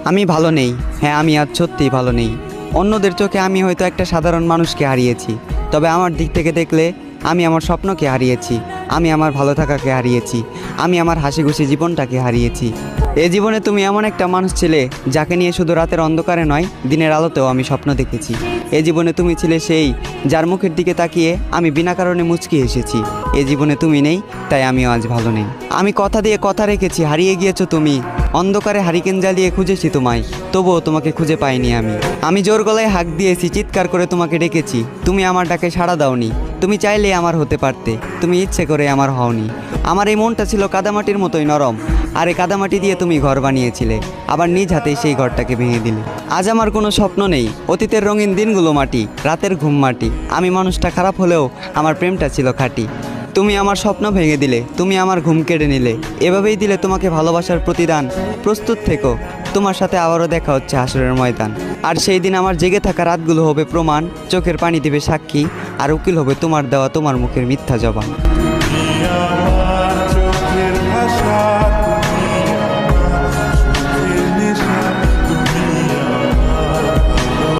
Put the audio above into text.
আমি ভালো নেই। হ্যাঁ, আমি আজ সত্যিই ভালো নেই। অন্যদের চোখে আমি হয়তো একটা সাধারণ মানুষকে হারিয়েছি, তবে আমার দিক থেকে দেখলে আমি আমার স্বপ্নকে হারিয়েছি, আমি আমার ভালো থাকাকে হারিয়েছি, আমি আমার হাসি খুশি জীবনটাকে হারিয়েছি। এ জীবনে তুমি এমন একটা মানুষ ছিলে যাকে নিয়ে শুধু রাতের অন্ধকারে নয়, দিনের আলোতেও আমি স্বপ্ন দেখেছি। এ জীবনে তুমি ছিলে সেই যার মুখের দিকে তাকিয়ে আমি বিনা কারণে মুচকি এসেছি। এ জীবনে তুমি নেই, তাই আমিও আজ ভালো নেই। আমি কথা দিয়ে কথা রেখেছি, হারিয়ে গিয়েছো তুমি। অন্ধকারে হারিকেন জ্বালিয়ে খুঁজেছি তোমায়, তবুও তোমাকে খুঁজে পাইনি আমি জোর গলায় হাঁক দিয়েছি, চিৎকার করে তোমাকে ডেকেছি, তুমি আমার ডাকে সাড়া দাওনি। তুমি চাইলে আমার হতে পারতে, তুমি ইচ্ছে করে আমার হওনি। আমার এই মনটা ছিল কাদামাটির মতোই নরম, আর এই কাদামাটি দিয়ে তুমি ঘর বানিয়েছিলে, আবার নিজ হাতেই সেই ঘরটাকে ভেঙে দিলে। আজ আমার কোনো স্বপ্ন নেই, অতীতের রঙিন দিনগুলো মাটি, রাতের ঘুম মাটি। আমি মানুষটা খারাপ হলেও আমার প্রেমটা ছিল খাঁটি। তুমি আমার স্বপ্ন ভেঙে দিলে, তুমি আমার ঘুম কেড়ে নিলে, এভাবেই দিলে তোমাকে ভালোবাসার প্রতিদান। প্রস্তুত থেকো, তোমার সাথে আবারও দেখা হচ্ছে হাসরের ময়দান। আর সেই দিন আমার জেগে থাকা রাতগুলো হবে প্রমাণ, চোখের পানি দিবে সাক্ষী, আর উকিল হবে তোমার দেওয়া তোমার মুখের মিথ্যা জবান। আমার চোখের ভাষা